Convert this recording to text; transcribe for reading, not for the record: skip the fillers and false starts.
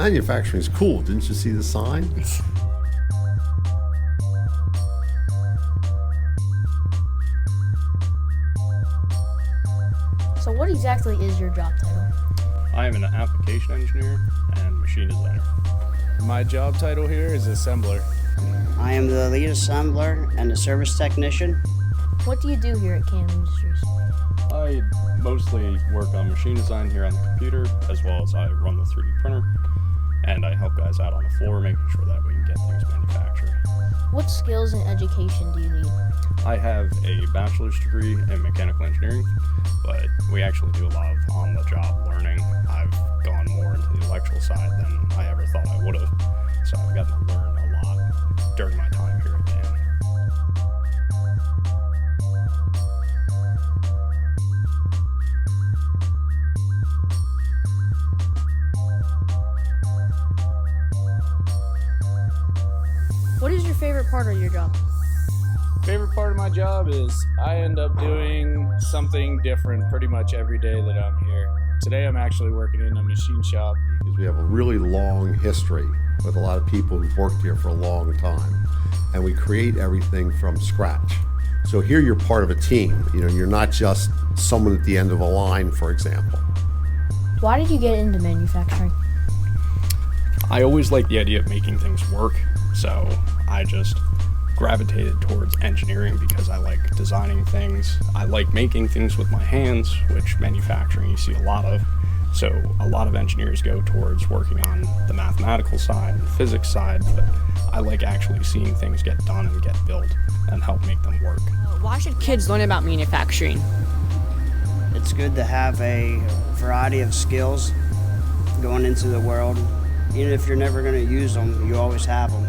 Manufacturing is cool. Didn't you see the sign? So what exactly is your job title? I am an application engineer and machine designer. My job title here is assembler. I am the lead assembler and the service technician. What do you do here at CAM Industries? I mostly work on machine design here on the computer, as well as I run the 3D printer, and I help guys out on the floor making sure that we can get things manufactured. What skills and education do you need? I have a bachelor's degree in mechanical engineering, but we actually do a lot of on-the-job learning. I've gone more into the electrical side than I ever thought I would have, so I've gotten to learn a lot during my time here at CAM. What is your favorite part of your job? Favorite part of my job is I end up doing something different pretty much every day that I'm here. Today I'm actually working in a machine shop. Because we have a really long history with a lot of people who've worked here for a long time. And we create everything from scratch. So here you're part of a team. You know, you're not just someone at the end of a line, for example. Why did you get into manufacturing? I always liked the idea of making things work, so I just gravitated towards engineering because I like designing things. I like making things with my hands, which manufacturing you see a lot of. So a lot of engineers go towards working on the mathematical side and physics side, but I like actually seeing things get done and get built and help make them work. Why should kids learn about manufacturing? It's good to have a variety of skills going into the world. Even if you're never going to use them, you always have them.